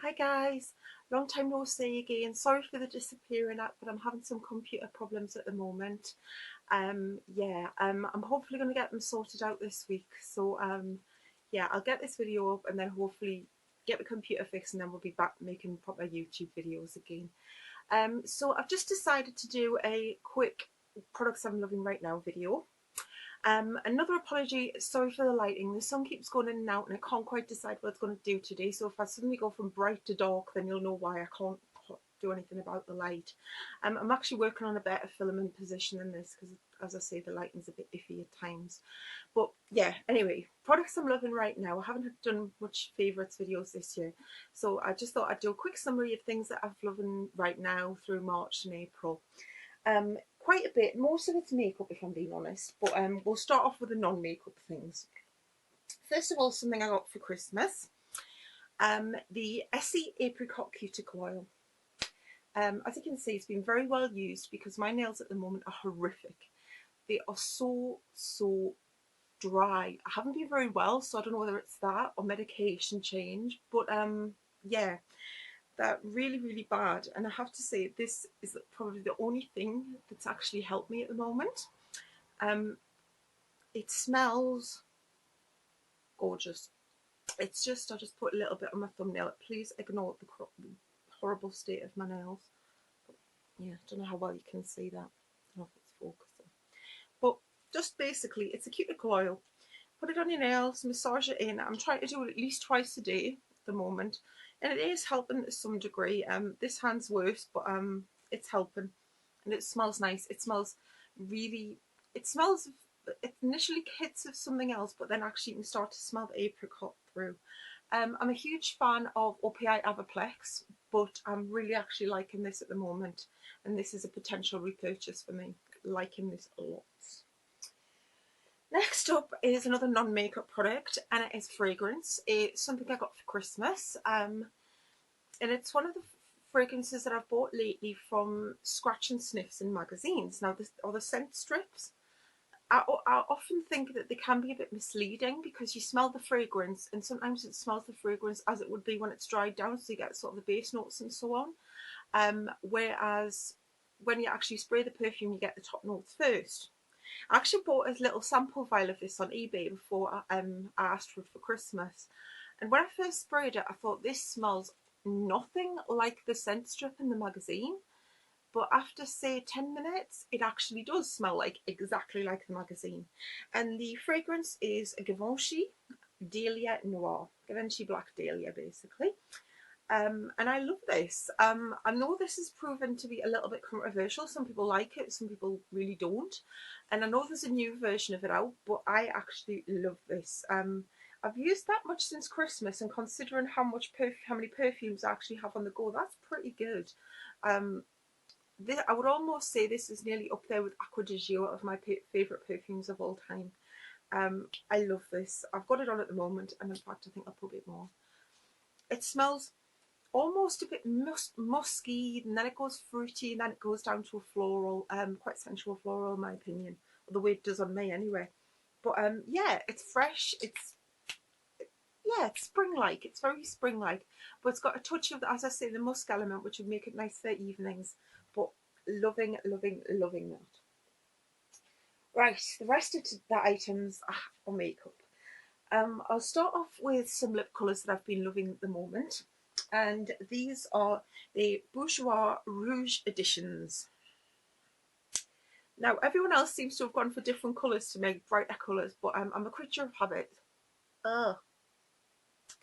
Hi guys, long time no see again. Sorry for the disappearing app, but I'm having some computer problems at the moment. I'm hopefully going to get them sorted out this week. So I'll get this video up and then hopefully get the computer fixed, and then we'll be back making proper YouTube videos again. So I've just decided to do a quick products I'm loving right now video. Another apology, sorry for the lighting. The sun keeps going in and out and I can't quite decide what it's going to do today. So if I suddenly go from bright to dark, then you'll know why I can't do anything about the light. I'm actually working on a better filament position than this because, as I say, the lighting's a bit iffy at times. But yeah, anyway, products I'm loving right now. I haven't done much favourites videos this year. So I just thought I'd do a quick summary of things that I'm loving right now through March and April. Quite a bit, most of it's makeup if I'm being honest, but we'll start off with the non-makeup things. First of all, something I got for Christmas, the Essie Apricot Cuticle Oil. As you can see, it's been very well used because my nails at the moment are horrific. They are so dry. I haven't been very well, so I don't know whether it's that or medication change, but yeah, they're really bad. And I have to say, this is probably the only thing that's actually helped me at the moment. It smells gorgeous. It's just, I'll just put a little bit on my thumbnail. Please ignore the horrible state of my nails. But yeah, I don't know how well you can see that. I don't know if it's focusing. But just basically, it's a cuticle oil. Put it on your nails, massage it in. I'm trying to do it at least twice a day at the moment, and it is helping to some degree. This hand's worse, but it's helping, and it smells nice. It smells really. It smells. It initially hits of something else, but then actually you can start to smell the apricot through. I'm a huge fan of OPI Avaplex, but I'm really actually liking this at the moment, and this is a potential repurchase for me. Liking this a lot. Next up is another non-makeup product, and it is fragrance. It's something I got for Christmas, and it's one of the fragrances that I've bought lately from Scratch and Sniffs in magazines. Now, the scent strips. I often think that they can be a bit misleading because you smell the fragrance, and sometimes it smells the fragrance as it would be when it's dried down, so you get sort of the base notes and so on. Whereas when you actually spray the perfume, you get the top notes first. I actually bought a little sample vial of this on eBay before I asked for it for Christmas. And when I first sprayed it, I thought this smells nothing like the scent strip in the magazine. But after, say, 10 minutes, it actually does smell like exactly like the magazine. And the fragrance is a Givenchy Dahlia Noir. Givenchy Black Dahlia, basically. And I love this. I know this is proven to be a little bit controversial. Some people like it, some people really don't. And I know there's a new version of it out, but I actually love this. I've used that much since Christmas, and considering how many perfumes I actually have on the go, that's pretty good. I would almost say this is nearly up there with Acqua di Gio of my favourite perfumes of all time. I love this. I've got it on at the moment, and in fact I think I'll put a bit more. It smells almost a bit musky, and then it goes fruity, and then it goes down to a floral, quite sensual floral in my opinion, or the way it does on me anyway. But yeah, it's fresh. It's spring-like. It's very spring-like, but it's got a touch of, as I say, the musk element, which would make it nice for evenings. But loving that. Right, the rest of the items are makeup. I'll start off with some lip colours that I've been loving at the moment. And these are the Bourjois Rouge editions. Now, everyone else seems to have gone for different colours to make brighter colours, but I'm a creature of habit. Ugh,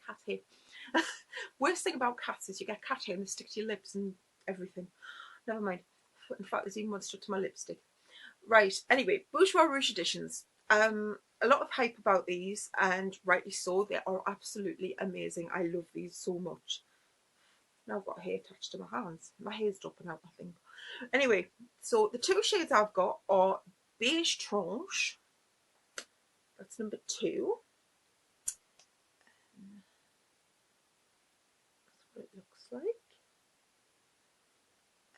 cat hair. Worst thing about cats is you get cat hair and they stick to your lips and everything. Never mind. In fact, there's even one stuck to my lipstick. Right, anyway, Bourjois Rouge editions. A lot of hype about these, and rightly so. They are absolutely amazing. I love these so much. Now I've got hair attached to my hands. My hair's dropping out, I think. Anyway, so the two shades I've got are Beige Tranche. That's number 2. That's what it looks like.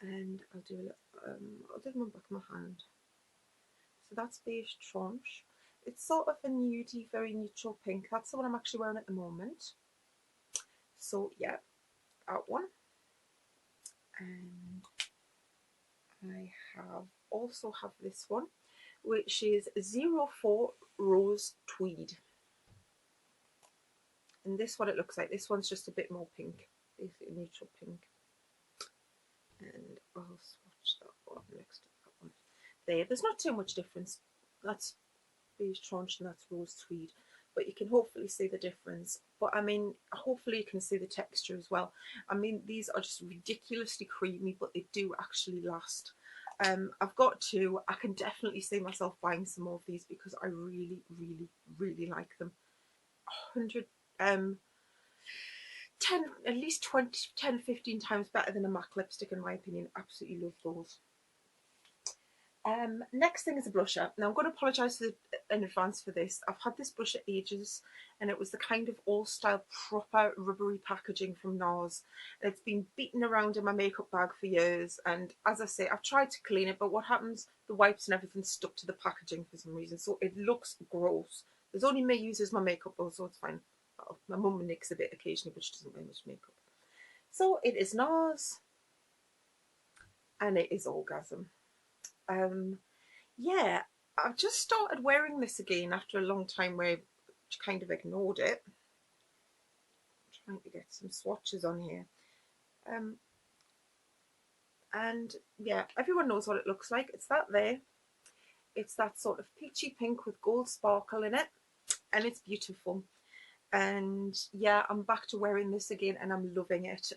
And I'll do a little, I'll do one back of my hand. So that's Beige Tranche. It's sort of a nudie, very neutral pink. That's the one I'm actually wearing at the moment. So yeah, that one. And I also have this one, which is 04 Rose Tweed. And this one, it looks like this one's just a bit more pink, basically neutral pink. And I'll swatch that one next to that one. There's not too much difference. That's Beige Tranche and that's Rose Tweed, but you can hopefully see the difference. But I mean, hopefully you can see the texture as well. I mean, these are just ridiculously creamy, but they do actually last. I've got two. I can definitely see myself buying some more of these because I really, really, really like them. 100, 10, at least 20, 10, 15 times better than a MAC lipstick in my opinion. Absolutely love those. Next thing is a blusher. Now I'm going to apologise in advance for this. I've had this blusher ages and it was the kind of all-style proper rubbery packaging from NARS. It's been beaten around in my makeup bag for years, and as I say, I've tried to clean it, but what happens, the wipes and everything stuck to the packaging for some reason, so it looks gross. There's only me uses my makeup though, so it's fine. Well, my mum nicks a bit occasionally, but she doesn't wear much makeup. So it is NARS and it is Orgasm. Yeah, I've just started wearing this again after a long time where I kind of ignored it. I'm trying to get some swatches on here. And yeah, everyone knows what it looks like. It's that there. It's that sort of peachy pink with gold sparkle in it, and it's beautiful. And yeah, I'm back to wearing this again and I'm loving it.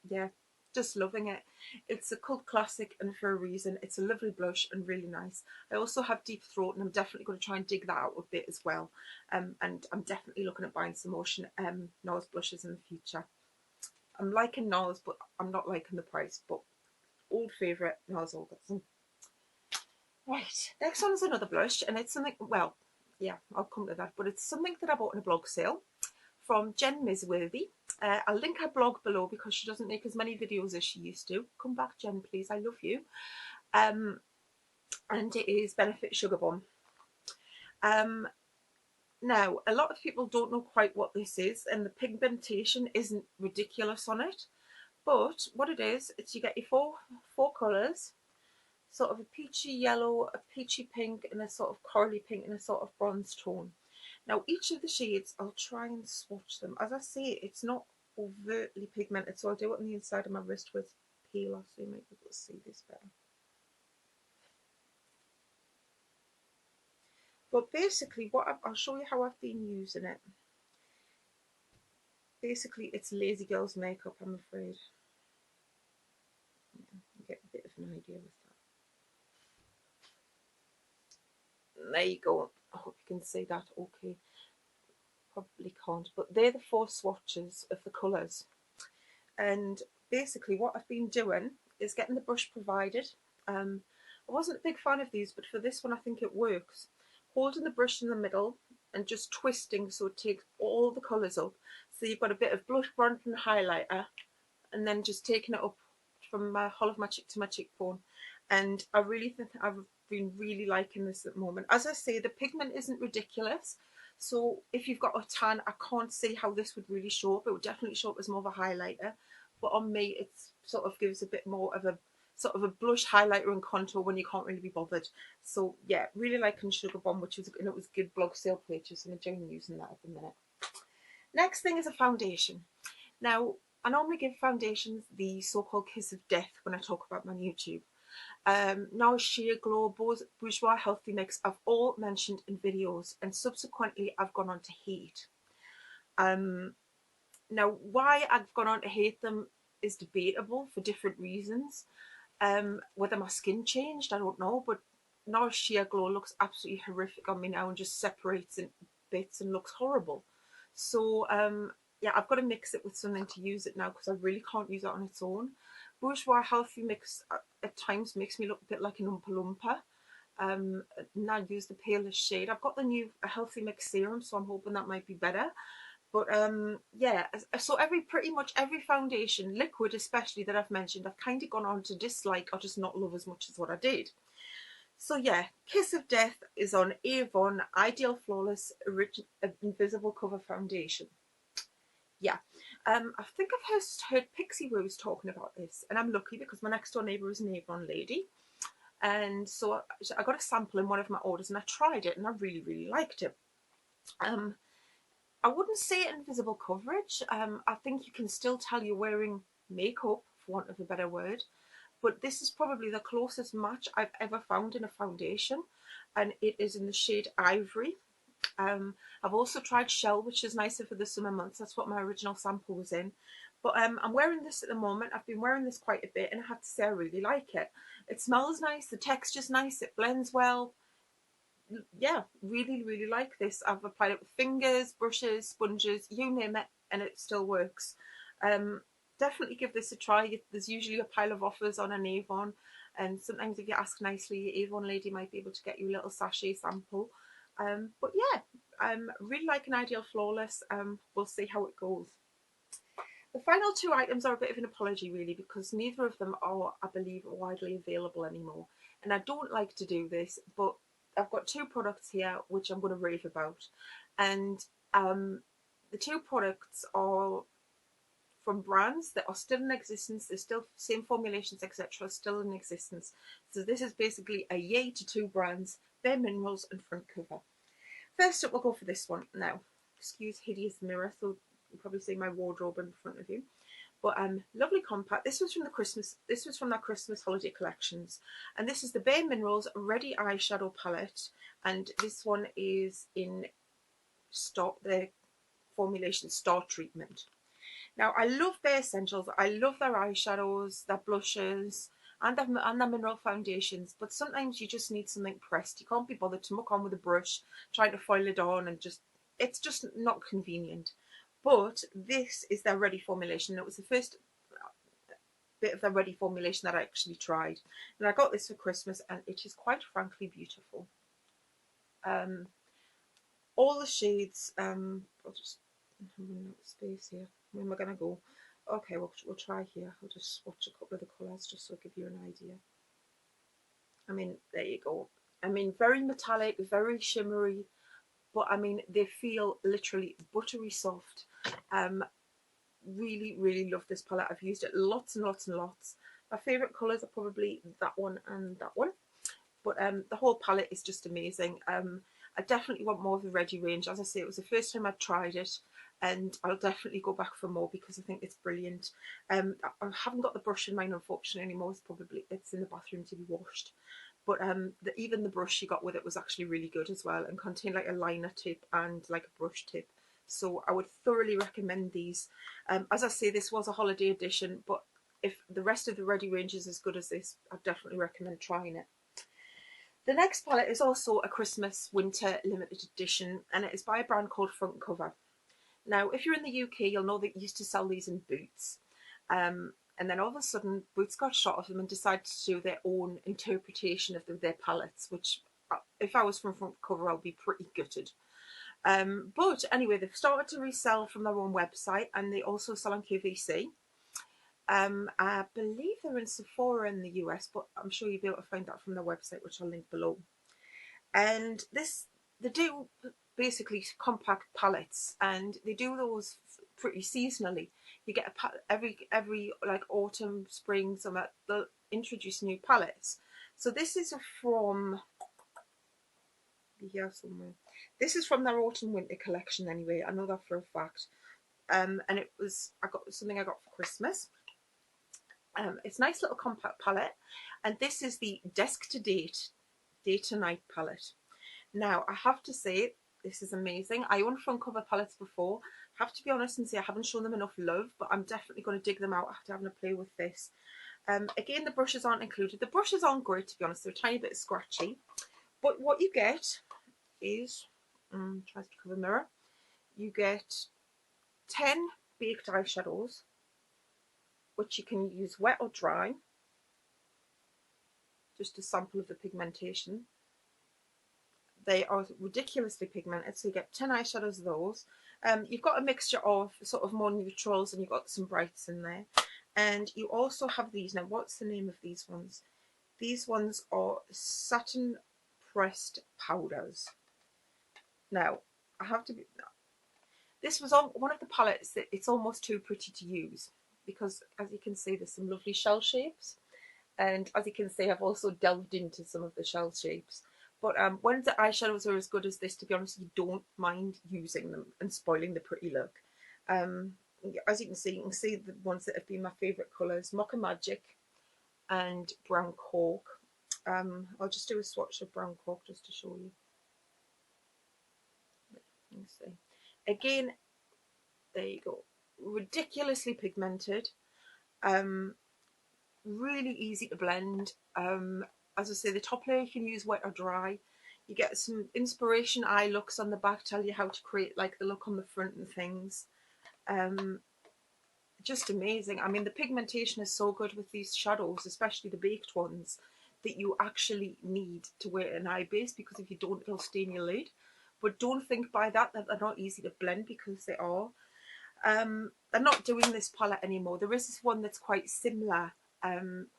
Yeah, just loving it. It's a cult classic and for a reason. It's a lovely blush and really nice. I also have Deep Throat and I'm definitely going to try and dig that out a bit as well. And I'm definitely looking at buying some more NARS blushes in the future. I'm liking NARS, but I'm not liking the price. But old favourite, NARS Orgasm. Right, next one is another blush, and it's something, well, yeah, I'll come to that, but it's something that I bought in a blog sale from Jen Misworthy. I'll link her blog below because she doesn't make as many videos as she used to. Come back, Jen, please, I love you. And it is Benefit Sugarbomb. Now, a lot of people don't know quite what this is, and the pigmentation isn't ridiculous on it, but what it is you get your four colours, sort of a peachy yellow, a peachy pink, and a sort of corally pink, and a sort of bronze tone. Now, each of the shades, I'll try and swatch them. As I say, it's not overtly pigmented, so I'll do it on the inside of my wrist with peeler, so you might be able to see this better. But basically, I'll show you how I've been using it. Basically, it's lazy girl's makeup, I'm afraid. Yeah, you get a bit of an idea with that. There you go. I hope you can see that okay. Probably can't, but they're the four swatches of the colours. And basically what I've been doing is getting the brush provided. I wasn't a big fan of these, but for this one I think it works. Holding the brush in the middle and just twisting so it takes all the colours up. So you've got a bit of blush, bronze and highlighter, and then just taking it up from my hollow of my cheek to my cheekbone. And I really think I've been really liking this at the moment. As I say, the pigment isn't ridiculous. So if you've got a tan, I can't see how this would really show up. It would definitely show up as more of a highlighter. But on me, it sort of gives a bit more of a sort of a blush highlighter and contour when you can't really be bothered. So yeah, really liking Sugarbomb, which was, and it was good blog sale purchase, and I'm enjoying using that at the minute. Next thing is a foundation. Now, I normally give foundations the so-called kiss of death when I talk about my YouTube. NARS Sheer Glow, Bourjois Healthy Mix, I've all mentioned in videos, and subsequently I've gone on to hate. Now, why I've gone on to hate them is debatable for different reasons. Whether my skin changed, I don't know, but NARS Sheer Glow looks absolutely horrific on me now and just separates in bits and looks horrible. So yeah, I've got to mix it with something to use it now because I really can't use it on its own. Bourjois Healthy Mix at times makes me look a bit like an Oompa Loompa. And I use the palest shade. I've got the new Healthy Mix serum, so I'm hoping that might be better. But yeah, so pretty much every foundation, liquid especially, that I've mentioned, I've kind of gone on to dislike or just not love as much as what I did. So yeah, Kiss of Death is on Avon Ideal Flawless Invisible Cover Foundation. yeah. I think I've first heard Pixie Rose talking about this, and I'm lucky because my next door neighbour is an Avon lady. And so I got a sample in one of my orders and I tried it and I really, really liked it. I wouldn't say invisible coverage. I think you can still tell you're wearing makeup, for want of a better word. But this is probably the closest match I've ever found in a foundation. And it is in the shade Ivory. I've also tried Shell, which is nicer for the summer months. That's what my original sample was in. But I'm wearing this at the moment. I've been wearing this quite a bit and I have to say I really like it. It smells nice, the texture's nice, it blends well. Yeah, really, really like this. I've applied it with fingers, brushes, sponges, you name it, and it still works. Um, Definitely give this a try. There's usually a pile of offers on an Avon, and sometimes if you ask nicely, your Avon lady might be able to get you a little sachet sample. But yeah, really like an Ideal Flawless. We'll see how it goes. The final two items are a bit of an apology really because neither of them are, I believe, widely available anymore. And I don't like to do this, but I've got two products here which I'm going to rave about. And the two products are from brands that are still in existence. They're still same formulations, etc., still in existence. So this is basically a yay to two brands, Bare Minerals and FrontCover. First up, we'll go for this one now. Excuse hideous mirror, so you probably see my wardrobe in front of you. But lovely compact. This was from the Christmas. This was from their Christmas holiday collections, and this is the Bare Minerals Ready Eyeshadow Palette, and this one is in the formulation Star Treatment. Now I love Bare Essentials. I love their eyeshadows, their blushes, and their mineral foundations. But sometimes you just need something pressed. You can't be bothered to muck on with a brush, trying to foil it on, and it's just not convenient. But this is their ready formulation. It was the first bit of their ready formulation that I actually tried. And I got this for Christmas and it is quite frankly beautiful. All the shades, I'll just have a space here. Where am I going to go? Okay, we'll try here. I'll just swatch a couple of the colours just so I'll give you an idea. I mean, there you go. I mean, very metallic, very shimmery, but I mean, they feel literally buttery soft. Really, really love this palette. I've used it lots and lots and lots. My favourite colours are probably that one and that one. But the whole palette is just amazing. I definitely want more of the Ready range. As I say, it was the first time I tried it, and I'll definitely go back for more because I think it's brilliant. I haven't got the brush in mine, unfortunately, anymore. It's in the bathroom to be washed. But even the brush you got with it was actually really good as well, and contained like a liner tip and like a brush tip. So I would thoroughly recommend these. As I say, this was a holiday edition, but if the rest of the Ready range is as good as this, I definitely recommend trying it. The next palette is also a Christmas winter limited edition, and it is by a brand called FrontCover. Now, if you're in the UK, you'll know they used to sell these in Boots. And then all of a sudden, Boots got shot of them and decided to do their own interpretation of their palettes, which, if I was from FrontCover, I'll be pretty gutted. But anyway, they've started to resell from their own website, and they also sell on QVC. I believe they're in Sephora in the US, but I'm sure you'll be able to find that from their website, which I'll link below. And they do basically compact palettes, and they do those pretty seasonally. You get every like autumn, spring, summer. They'll introduce new palettes. So this is from here somewhere. This is from their autumn winter collection anyway. I know that for a fact. And I got for Christmas. It's a nice little compact palette, and this is the Desk to Date Day to Night palette. Now I have to say this is amazing. I owned FrontCover palettes before. I have to be honest and say I haven't shown them enough love, but I'm definitely going to dig them out after having a play with this. Again, the brushes aren't included. The brushes aren't great, to be honest. They're a tiny bit scratchy, but what you get is tries to cover mirror. You get 10 baked eyeshadows, which you can use wet or dry. Just a sample of the pigmentation. They are ridiculously pigmented, so you get 10 eyeshadows of those. You've got a mixture of sort of more neutrals, and you've got some brights in there. And you also have these. Now, what's the name of these ones? These ones are satin pressed powders. Now, I have to be... This was on one of the palettes that it's almost too pretty to use, because as you can see there's some lovely shell shapes, and as you can see I've also delved into some of the shell shapes. But when the eyeshadows are as good as this, to be honest, you don't mind using them and spoiling the pretty look. Um, as you can see the ones that have been my favourite colours: Mocha Magic and Brown Cork. I'll just do a swatch of Brown Cork just to show you. Let's see. Again, there you go. Ridiculously pigmented. Um, really easy to blend. As I say, the top layer you can use wet or dry. You get some inspiration eye looks on the back, tell you how to create like the look on the front and things. Just amazing. I mean, the pigmentation is so good with these shadows, especially the baked ones, that you actually need to wear an eye base, because if you don't, it'll stain your lid. But don't think by that they're not easy to blend, because they are. They're not doing this palette anymore. There is this one that's quite similar,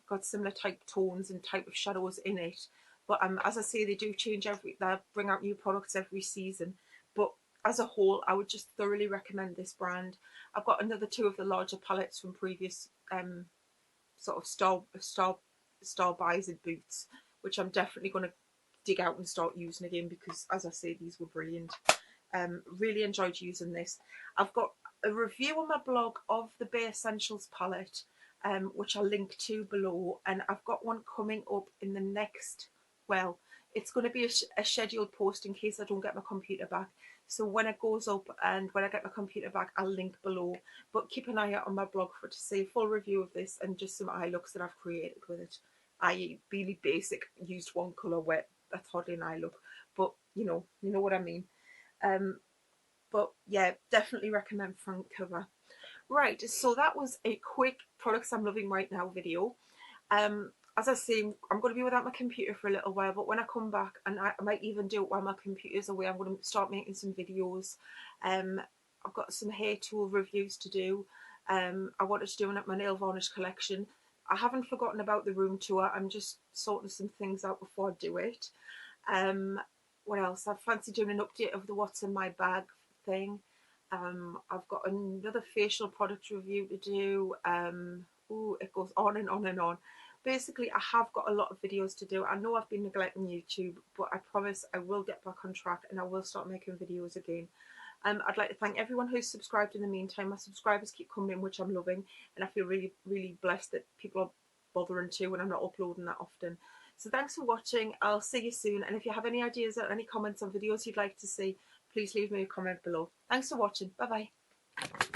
got similar type tones and type of shadows in it. But as I say, they do change they bring out new products every season. But as a whole, I would just thoroughly recommend this brand. I've got another two of the larger palettes from previous sort of star buys and boots, which I'm definitely going to dig out and start using again, because as I say, these were brilliant. Really enjoyed using this. I've got a review on my blog of the Bare Essentials palette, which I'll link to below, and I've got one coming up in the next, well, it's going to be a scheduled post in case I don't get my computer back. So when it goes up and when I get my computer back, I'll link below. But keep an eye out on my blog to see a full review of this and just some eye looks that I've created with it. I really basic, used one colour wet, that's hardly an eye look, but you know what I mean. But yeah, definitely recommend FrontCover. Right, so that was a quick products I'm loving right now video. As I say, I'm going to be without my computer for a little while, but when I come back, and I might even do it while my computer's away, I'm going to start making some videos. I've got some hair tool reviews to do. I wanted to do my nail varnish collection. I haven't forgotten about the room tour. I'm just sorting some things out before I do it. What else? I fancy doing an update of the what's in my bag thing. I've got another facial product review to do. It goes on and on and on. Basically, I have got a lot of videos to do. I know I've been neglecting YouTube, but I promise I will get back on track and I will start making videos again. I'd like to thank everyone who's subscribed in the meantime. My subscribers keep coming in, which I'm loving, and I feel really, really blessed that people are bothering too when I'm not uploading that often. So thanks for watching. I'll see you soon, and if you have any ideas or any comments on videos you'd like to see, please leave me a comment below. Thanks for watching. Bye bye.